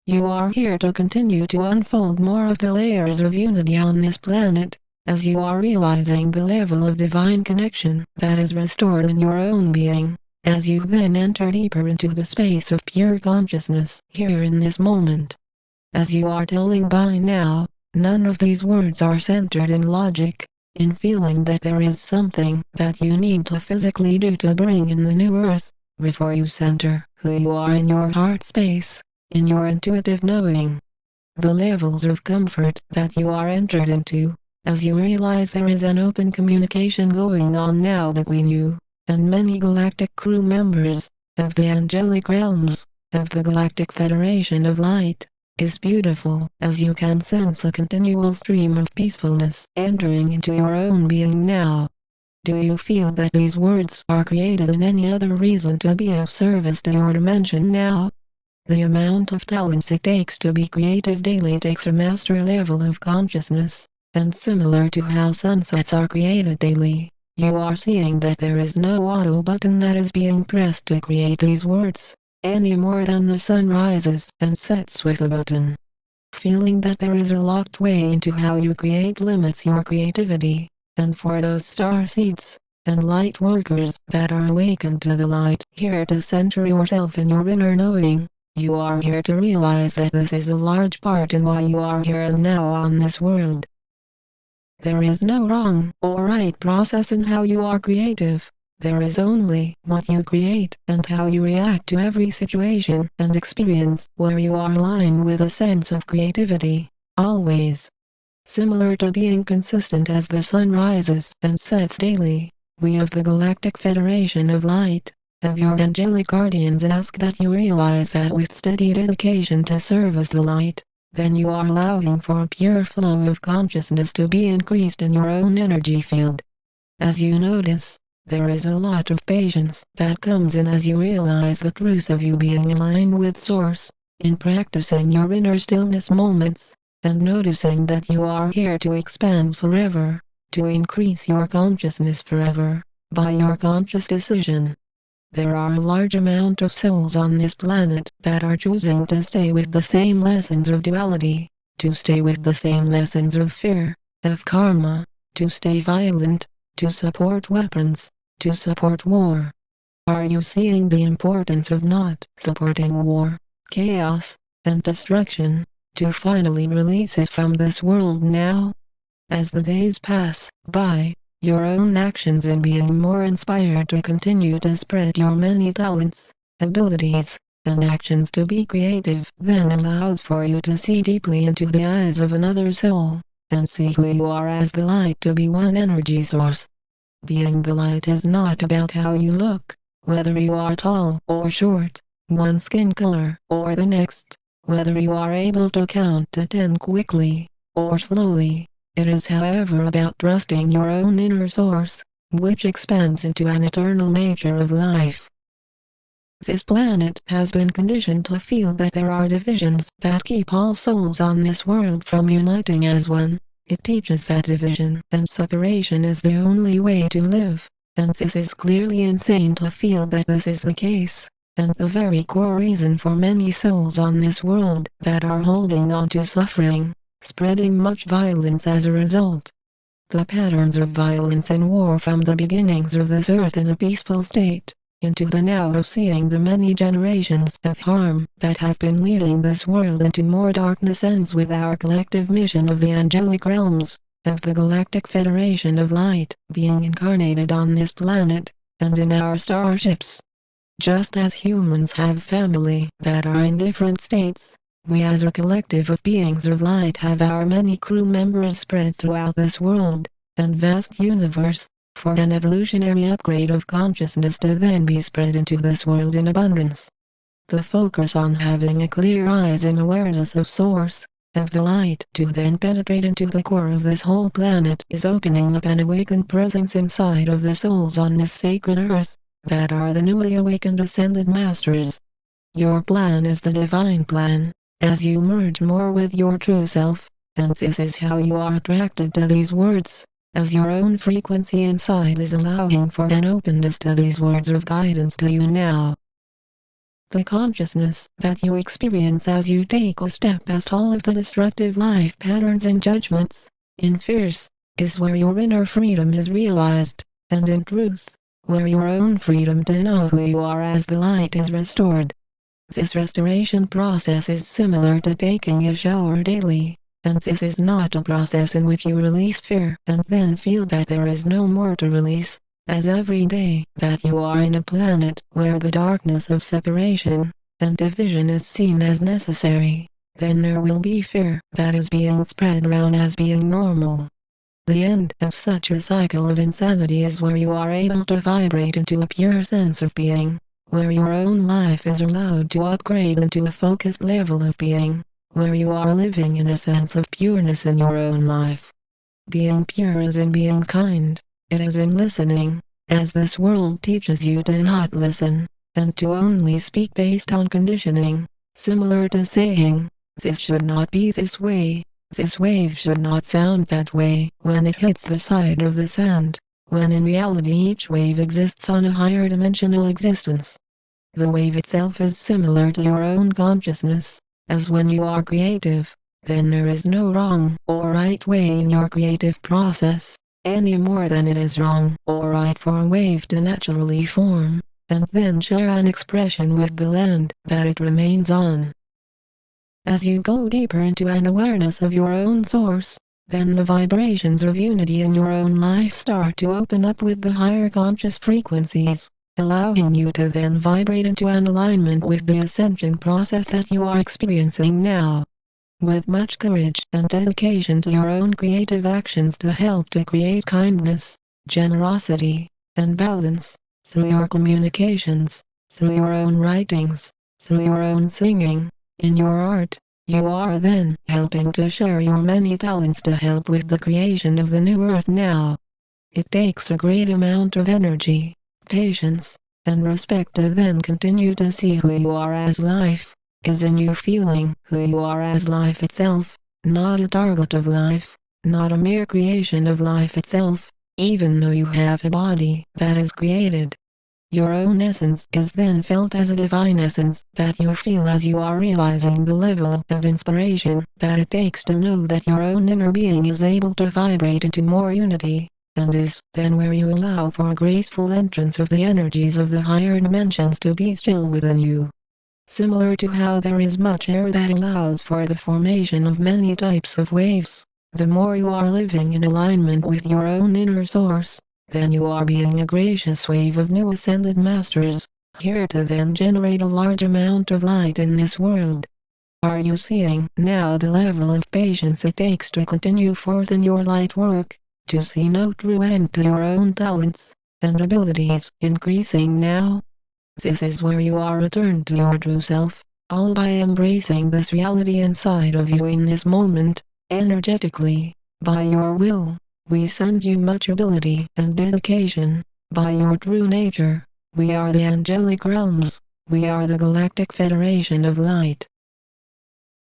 You are here to continue to unfold more of the layers of unity on this planet, as you are realizing the level of divine connection that is restored in your own being, as you then enter deeper into the space of pure consciousness here in this moment. As you are telling by now, none of these words are centered in logic, in feeling that there is something that you need to physically do to bring in the new earth, before you center who you are in your heart space, in your intuitive knowing. The levels of comfort that you are entered into, as you realize there is an open communication going on now between you and many galactic crew members of the angelic realms of the Galactic Federation of Light, is beautiful as you can sense a continual stream of peacefulness entering into your own being now. Do you feel that these words are created in any other reason to be of service to your dimension now? The amount of talents it takes to be creative daily takes a master level of consciousness, and similar to how sunsets are created daily, you are seeing that there is no auto button that is being pressed to create these words, any more than the sun rises and sets with a button. Feeling that there is a locked way into how you create limits your creativity, and for those star seeds and light workers that are awakened to the light here to center yourself in your inner knowing, you are here to realize that this is a large part in why you are here and now on this world. There is no wrong or right process in how you are creative. There is only what you create and how you react to every situation and experience where you are aligned with a sense of creativity, always. Similar to being consistent as the sun rises and sets daily, we of the Galactic Federation of Light, of your angelic guardians ask that you realize that with steady dedication to serve as the light, then you are allowing for a pure flow of consciousness to be increased in your own energy field. As you notice, there is a lot of patience that comes in as you realize the truth of you being aligned with Source, in practicing your inner stillness moments, and noticing that you are here to expand forever, to increase your consciousness forever, by your conscious decision. There are a large amount of souls on this planet that are choosing to stay with the same lessons of duality, to stay with the same lessons of fear, of karma, to stay violent, to support weapons, to support war. Are you seeing the importance of not supporting war, chaos, and destruction, to finally release it from this world now? As the days pass by, your own actions in being more inspired to continue to spread your many talents, abilities, and actions to be creative then allows for you to see deeply into the eyes of another soul, and see who you are as the light to be one energy source. Being the light is not about how you look, whether you are tall or short, one skin color or the next, whether you are able to count to 10 quickly or slowly. It is however about trusting your own inner source, which expands into an eternal nature of life. This planet has been conditioned to feel that there are divisions that keep all souls on this world from uniting as one. It teaches that division and separation is the only way to live, and this is clearly insane to feel that this is the case, and the very core reason for many souls on this world that are holding on to suffering, spreading much violence as a result. The patterns of violence and war from the beginnings of this earth in a peaceful state, into the now of seeing the many generations of harm that have been leading this world into more darkness ends with our collective mission of the angelic realms, of the Galactic Federation of Light, being incarnated on this planet, and in our starships. Just as humans have family that are in different states, we as a collective of beings of light have our many crew members spread throughout this world, and vast universe, for an evolutionary upgrade of consciousness to then be spread into this world in abundance. The focus on having a clear eyes and awareness of Source, of the light to then penetrate into the core of this whole planet is opening up an awakened presence inside of the souls on this sacred earth, that are the newly awakened ascended masters. Your plan is the divine plan, as you merge more with your true self, and this is how you are attracted to these words, as your own frequency inside is allowing for an openness to these words of guidance to you now. The consciousness that you experience as you take a step past all of the destructive life patterns and judgments, in fears, is where your inner freedom is realized, and in truth, where your own freedom to know who you are as the light is restored. This restoration process is similar to taking a shower daily, and this is not a process in which you release fear and then feel that there is no more to release, as every day that you are in a planet where the darkness of separation and division is seen as necessary, then there will be fear that is being spread around as being normal. The end of such a cycle of insanity is where you are able to vibrate into a pure sense of being, where your own life is allowed to upgrade into a focused level of being, where you are living in a sense of pureness in your own life. Being pure is in being kind, it is in listening, as this world teaches you to not listen, and to only speak based on conditioning, similar to saying, "This should not be this way. This wave should not sound that way," when it hits the side of the sand, when in reality each wave exists on a higher dimensional existence. The wave itself is similar to your own consciousness, as when you are creative, then there is no wrong or right way in your creative process, any more than it is wrong or right for a wave to naturally form, and then share an expression with the land that it remains on. As you go deeper into an awareness of your own source, then the vibrations of unity in your own life start to open up with the higher conscious frequencies, allowing you to then vibrate into an alignment with the ascension process that you are experiencing now. With much courage and dedication to your own creative actions to help to create kindness, generosity, and balance, through your communications, through your own writings, through your own singing, in your art, you are then helping to share your many talents to help with the creation of the new earth now. It takes a great amount of energy, patience, and respect to then continue to see who you are as life, is in you feeling who you are as life itself, not a target of life, not a mere creation of life itself, even though you have a body that is created. Your own essence is then felt as a divine essence that you feel as you are realizing the level of inspiration that it takes to know that your own inner being is able to vibrate into more unity, and is then where you allow for a graceful entrance of the energies of the higher dimensions to be still within you. Similar to how there is much air that allows for the formation of many types of waves, the more you are living in alignment with your own inner source, then you are being a gracious wave of new ascended masters, here to then generate a large amount of light in this world. Are you seeing now the level of patience it takes to continue forth in your light work, to see no true end to your own talents and abilities increasing now? This is where you are returned to your true self, all by embracing this reality inside of you in this moment, energetically, by your will. We send you much ability and dedication, by your true nature. We are the angelic realms, we are the Galactic Federation of Light.